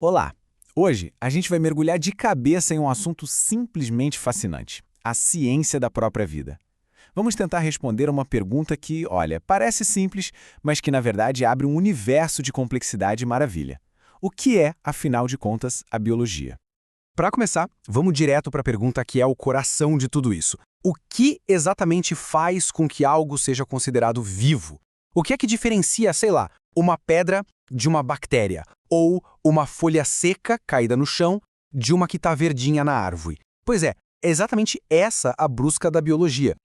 Olá! Hoje a gente vai mergulhar de cabeça em um assunto simplesmente fascinante: a ciência da própria vida. Vamos tentar responder uma pergunta que, olha, parece simples, mas que na verdade abre um universo de complexidade e maravilha. O que é, afinal de contas, a biologia? Para começar, vamos direto para a pergunta que é o coração de tudo isso. O que exatamente faz com que algo seja considerado vivo? O que é que diferencia, sei lá, uma pedra de uma bactéria? Ou uma folha seca caída no chão de uma que está verdinha na árvore? Pois é exatamente essa a busca da biologia.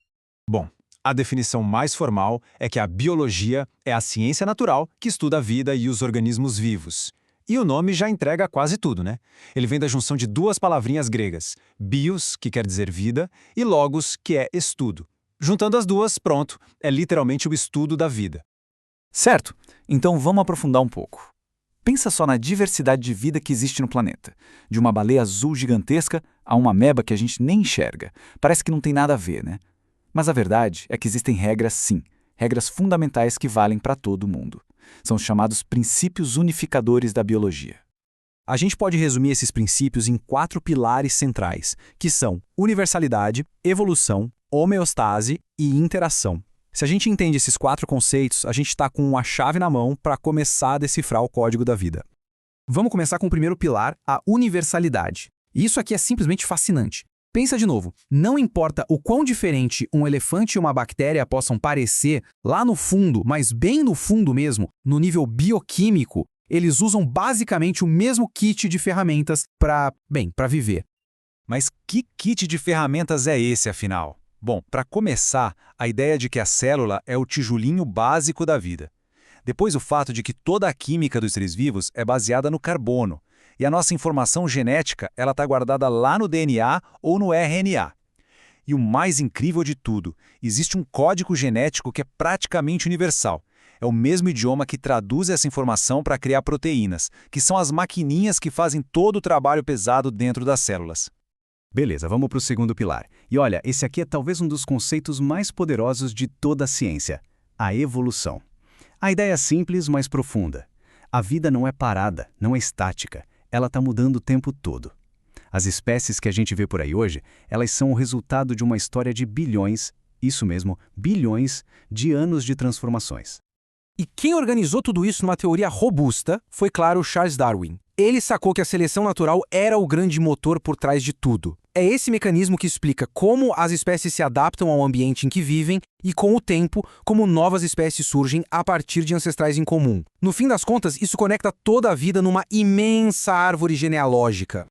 Bom, a definição mais formal é que a biologia é a ciência natural que estuda a vida e os organismos vivos. E o nome já entrega quase tudo, né? Ele vem da junção de duas palavrinhas gregas, bios, que quer dizer vida, e logos, que é estudo. Juntando as duas, pronto, é literalmente o estudo da vida. Certo, então vamos aprofundar um pouco. Pensa só na diversidade de vida que existe no planeta. De uma baleia azul gigantesca a uma ameba que a gente nem enxerga. Parece que não tem nada a ver, né? Mas a verdade é que existem regras sim, regras fundamentais que valem para todo mundo. São os chamados princípios unificadores da biologia. A gente pode resumir esses princípios em 4 pilares centrais, que são universalidade, evolução, homeostase e interação. Se a gente entende esses 4 conceitos, a gente está com uma chave na mão para começar a decifrar o código da vida. Vamos começar com o primeiro pilar, a universalidade. Isso aqui é simplesmente fascinante. Pensa de novo, não importa o quão diferente um elefante e uma bactéria possam parecer, lá no fundo, mas bem no fundo mesmo, no nível bioquímico, eles usam basicamente o mesmo kit de ferramentas para viver. Mas que kit de ferramentas é esse, afinal? Bom, para começar, a ideia de que a célula é o tijolinho básico da vida. Depois o fato de que toda a química dos seres vivos é baseada no carbono, e a nossa informação genética ela está guardada lá no DNA ou no RNA. E o mais incrível de tudo, existe um código genético que é praticamente universal. É o mesmo idioma que traduz essa informação para criar proteínas, que são as maquininhas que fazem todo o trabalho pesado dentro das células. Beleza, vamos para o segundo pilar. E olha, esse aqui é talvez um dos conceitos mais poderosos de toda a ciência: a evolução. A ideia é simples, mas profunda. A vida não é parada, não é estática. Ela está mudando o tempo todo. As espécies que a gente vê por aí hoje, elas são o resultado de uma história de bilhões, isso mesmo, bilhões de anos de transformações. E quem organizou tudo isso numa teoria robusta foi, claro, Charles Darwin. Ele sacou que a seleção natural era o grande motor por trás de tudo. É esse mecanismo que explica como as espécies se adaptam ao ambiente em que vivem e, com o tempo, como novas espécies surgem a partir de ancestrais em comum. No fim das contas, isso conecta toda a vida numa imensa árvore genealógica.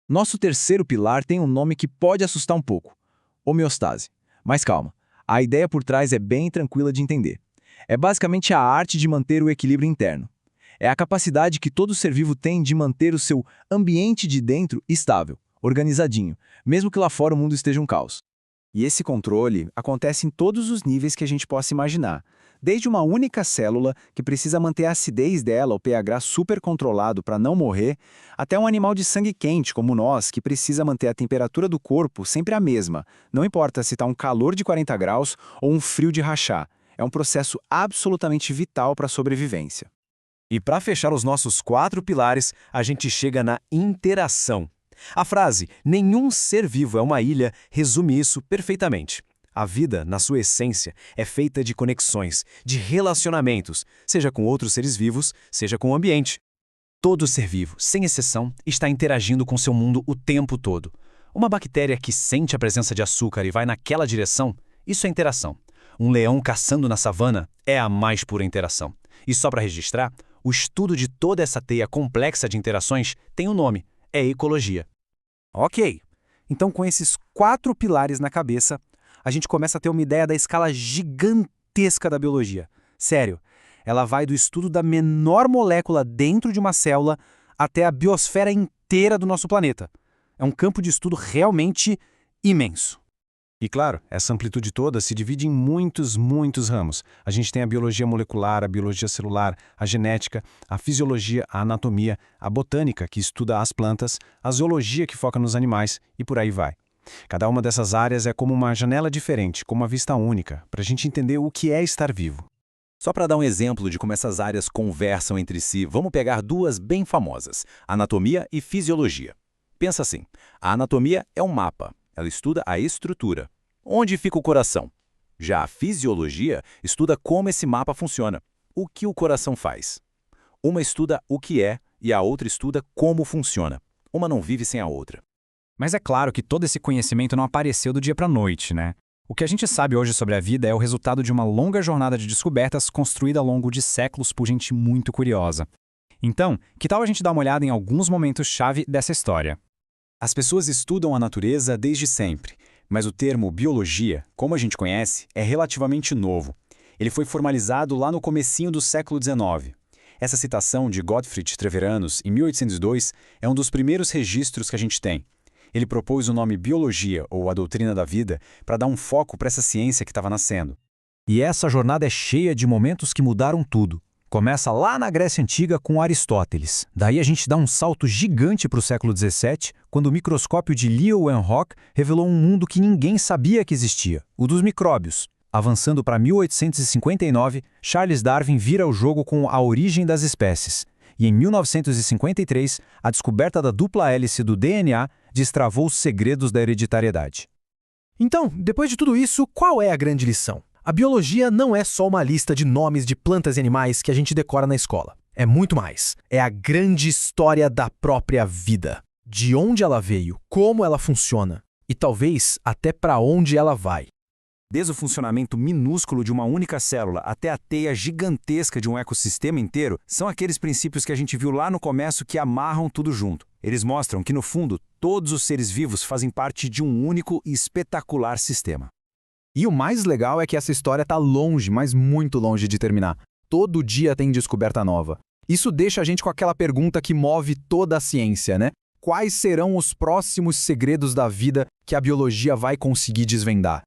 Nosso terceiro pilar tem um nome que pode assustar um pouco: homeostase. Mas calma, a ideia por trás é bem tranquila de entender. É basicamente a arte de manter o equilíbrio interno. É a capacidade que todo ser vivo tem de manter o seu ambiente de dentro estável, organizadinho, mesmo que lá fora o mundo esteja um caos. E esse controle acontece em todos os níveis que a gente possa imaginar. Desde uma única célula, que precisa manter a acidez dela, o pH super controlado para não morrer, até um animal de sangue quente, como nós, que precisa manter a temperatura do corpo sempre a mesma, não importa se está um calor de 40 graus ou um frio de rachar. É um processo absolutamente vital para a sobrevivência. E para fechar os nossos 4 pilares, a gente chega na interação. A frase "nenhum ser vivo é uma ilha" resume isso perfeitamente. A vida, na sua essência, é feita de conexões, de relacionamentos, seja com outros seres vivos, seja com o ambiente. Todo ser vivo, sem exceção, está interagindo com seu mundo o tempo todo. Uma bactéria que sente a presença de açúcar e vai naquela direção, isso é interação. Um leão caçando na savana é a mais pura interação. E só para registrar, o estudo de toda essa teia complexa de interações tem um nome: é ecologia. Ok, então com esses 4 pilares na cabeça, a gente começa a ter uma ideia da escala gigantesca da biologia. Sério, ela vai do estudo da menor molécula dentro de uma célula até a biosfera inteira do nosso planeta. É um campo de estudo realmente imenso. E claro, essa amplitude toda se divide em muitos ramos. A gente tem a biologia molecular, a biologia celular, a genética, a fisiologia, a anatomia, a botânica, que estuda as plantas, a zoologia, que foca nos animais, e por aí vai. Cada uma dessas áreas é como uma janela diferente, com uma vista única, para a gente entender o que é estar vivo. Só para dar um exemplo de como essas áreas conversam entre si, vamos pegar duas bem famosas, anatomia e fisiologia. Pensa assim, a anatomia é um mapa, ela estuda a estrutura. Onde fica o coração? Já a fisiologia estuda como esse mapa funciona, o que o coração faz. Uma estuda o que é e a outra estuda como funciona. Uma não vive sem a outra. Mas é claro que todo esse conhecimento não apareceu do dia para a noite, né? O que a gente sabe hoje sobre a vida é o resultado de uma longa jornada de descobertas construída ao longo de séculos por gente muito curiosa. Então, que tal a gente dar uma olhada em alguns momentos-chave dessa história? As pessoas estudam a natureza desde sempre, mas o termo biologia, como a gente conhece, é relativamente novo. Ele foi formalizado lá no comecinho do século XIX. Essa citação de Gottfried Treviranus, em 1802, é um dos primeiros registros que a gente tem. Ele propôs o nome biologia, ou a doutrina da vida, para dar um foco para essa ciência que estava nascendo. E essa jornada é cheia de momentos que mudaram tudo. Começa lá na Grécia Antiga com Aristóteles. Daí a gente dá um salto gigante para o século XVII, quando o microscópio de Leeuwenhoek revelou um mundo que ninguém sabia que existia, o dos micróbios. Avançando para 1859, Charles Darwin vira o jogo com A Origem das Espécies. E em 1953, a descoberta da dupla hélice do DNA destravou os segredos da hereditariedade. Então, depois de tudo isso, qual é a grande lição? A biologia não é só uma lista de nomes de plantas e animais que a gente decora na escola. É muito mais. É a grande história da própria vida. De onde ela veio, como ela funciona e talvez até para onde ela vai. Desde o funcionamento minúsculo de uma única célula até a teia gigantesca de um ecossistema inteiro, são aqueles princípios que a gente viu lá no começo que amarram tudo junto. Eles mostram que, no fundo, todos os seres vivos fazem parte de um único e espetacular sistema. E o mais legal é que essa história está longe, mas muito longe de terminar. Todo dia tem descoberta nova. Isso deixa a gente com aquela pergunta que move toda a ciência, né? Quais serão os próximos segredos da vida que a biologia vai conseguir desvendar?